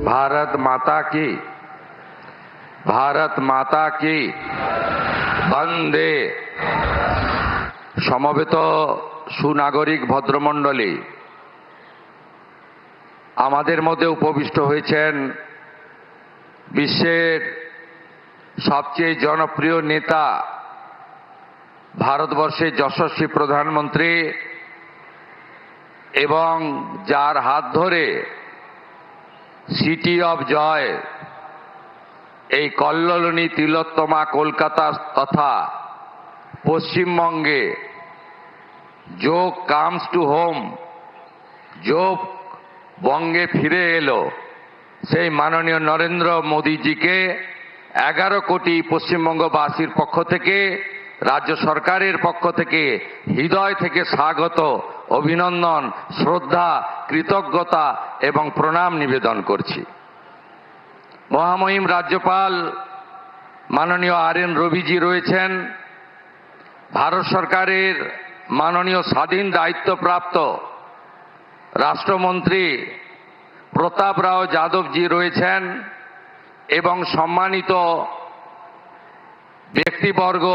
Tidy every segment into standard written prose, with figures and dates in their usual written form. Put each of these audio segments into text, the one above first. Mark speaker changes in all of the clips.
Speaker 1: भारत माता की, भारत माता की বন্দে। সমবেত সুনাগরিক ভদ্রমণ্ডলী, আমাদের মধ্যে উপবিষ্ট হয়েছেন বিশ্বের সবচেয়ে জনপ্রিয় নেতা, ভারতবর্ষের যশস্বী প্রধানমন্ত্রী এবং যার হাত ধরে সিটি অফ জয় এই কল্লোলিনী তিলোত্তমা কলকাতা তথা পশ্চিমবঙ্গে যোগ কামস টু হোম, যোগ বঙ্গে ফিরে এলো, সেই মাননীয় নরেন্দ্র মোদীজিকে 11 কোটি পশ্চিমবঙ্গবাসীর পক্ষ থেকে, রাজ্য সরকারের পক্ষ থেকে হৃদয় থেকে স্বাগত, অভিনন্দন, শ্রদ্ধা, কৃতজ্ঞতা এবং প্রণাম নিবেদন করছি। মহামহিম রাজ্যপাল মাননীয় RN রবিজি রয়েছেন, ভারত সরকারের মাননীয় স্বাধীন দায়িত্বপ্রাপ্ত রাষ্ট্রমন্ত্রী প্রতাপ রাও যাদবজি রয়েছেন এবং সম্মানিত ব্যক্তিবর্গ,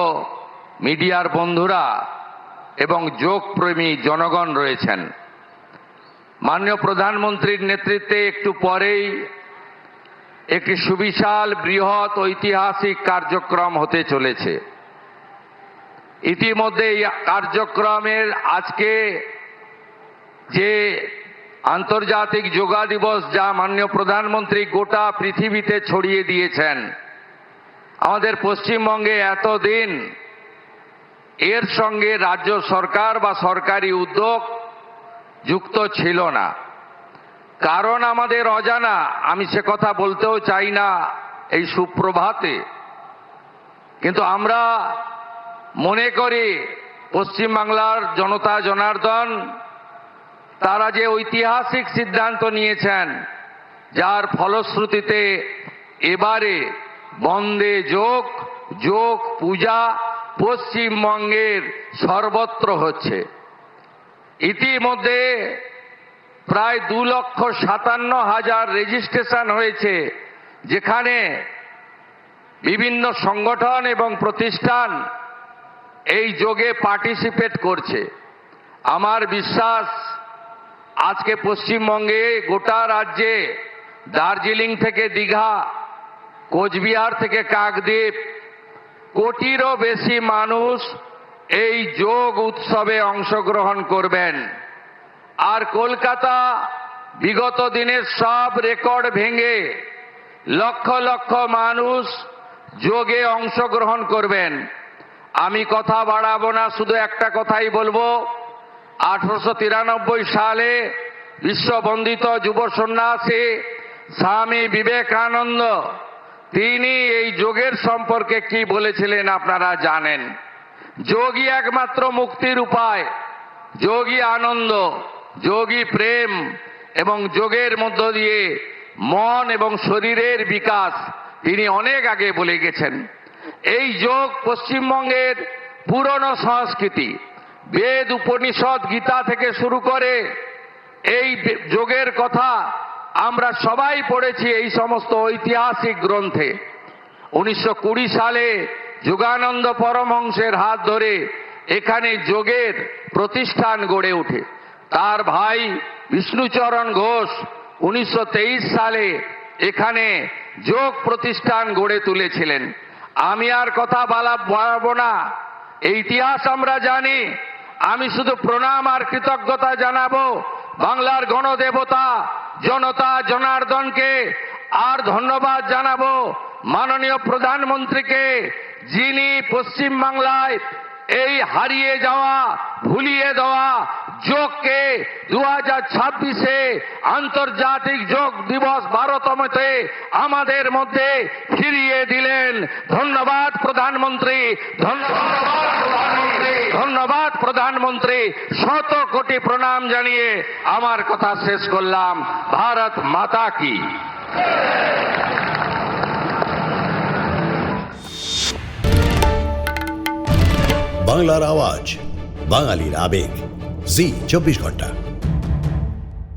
Speaker 1: মিডিয়ার বন্ধুরা এবং যোগপ্রেমী জনগণ রয়েছেন। মাননীয় প্রধানমন্ত্রীর নেতৃত্বে একটু পরেই একটি সুবিশাল বৃহৎ ঐতিহাসিক কার্যক্রম হতে চলেছে। ইতিমধ্যে এই কার্যক্রমের আজকে যে আন্তর্জাতিক যোগা দিবস, যা মাননীয় প্রধানমন্ত্রী গোটা পৃথিবীতে ছড়িয়ে দিয়েছেন, আমাদের পশ্চিমবঙ্গে এতদিন এর সঙ্গে রাজ্য সরকার বা সরকারি উদ্যোগ যুক্ত ছিল না। কারণ আমাদের অজানা, আমি সে কথা বলতেও চাই না এই সুপ্রভাতে, কিন্তু আমরা মনে করি পশ্চিমবাংলার জনতা জনার্দন তারা যে ঐতিহাসিক সিদ্ধান্ত নিয়েছেন, যার ফলশ্রুতিতে এবারে বন্দে যোগ, যোগ পূজা পশ্চিমবঙ্গের সর্বত্র হচ্ছে। ইতিমধ্যে প্রায় 2,57,000 রেজিস্ট্রেশন হয়েছে, যেখানে বিভিন্ন সংগঠন এবং প্রতিষ্ঠান এই যোগে পার্টিসিপেট করছে। আমার বিশ্বাস আজকে পশ্চিমবঙ্গে গোটা রাজ্যে দার্জিলিং থেকে দীঘা, কোচবিহার থেকে কাকদ্বীপ, কোটিরও বেশি মানুষ এই যোগ উৎসবে অংশগ্রহণ করবেন। আর কলকাতা বিগত দিনের সব রেকর্ড ভেঙে লক্ষ লক্ষ মানুষ যোগে অংশগ্রহণ করবেন। আমি কথা বাড়াবো না, শুধু একটা কথাই বলবো, 1893 সালে বিশ্ববন্দিত যুব সন্ন্যাসী স্বামী বিবেকানন্দ তিনি এই যোগের সম্পর্কে কি বলেছিলেন আপনারা জানেন। যোগই একমাত্র মুক্তির উপায়, যোগই আনন্দ, যোগই প্রেম এবং যোগের মধ্য দিয়ে মন এবং শরীরের বিকাশ তিনি অনেক আগে বলে গেছেন। এই যোগ পশ্চিমবঙ্গের পুরনো সংস্কৃতি, বেদ, উপনিষদ, গীতা থেকে শুরু করে এই যোগের কথা আমরা সবাই পড়েছি এই সমস্ত ঐতিহাসিক গ্রন্থে। 1920 সালে যোগানন্দ পরমহংসের হাত ধরে এখানে যোগের প্রতিষ্ঠান গড়ে ওঠে। তার ভাই বিষ্ণুচরণ ঘোষ 1923 সালে এখানে যোগ প্রতিষ্ঠান গড়ে তুলেছিলেন। আমি আর কথা বাড়াবো না, এই ইতিহাস আমরা জানি। আমি শুধু প্রণাম আর কৃতজ্ঞতা জানাবো বাংলার গণদেবতা জনতা জনার্দনকে, আর ধন্যবাদ জানাবো মাননীয় প্রধানমন্ত্রীকে, যিনি পশ্চিমবাংলায় এই হারিয়ে যাওয়া, ভুলিয়ে দেওয়া যোগকে 2026-এ আন্তর্জাতিক যোগ দিবস 12তমতে আমাদের মধ্যে ফিরিয়ে দিলেন। ধন্যবাদ প্রধানমন্ত্রী, ধন্যবাদ প্রধানমন্ত্রী। 100 কোটি প্রণাম জানিয়ে আমার কথা শেষ করলাম। ভারত মাতা কি।
Speaker 2: বাংলার আওয়াজ, বাঙালির আবেগ, জি 24 ঘন্টা।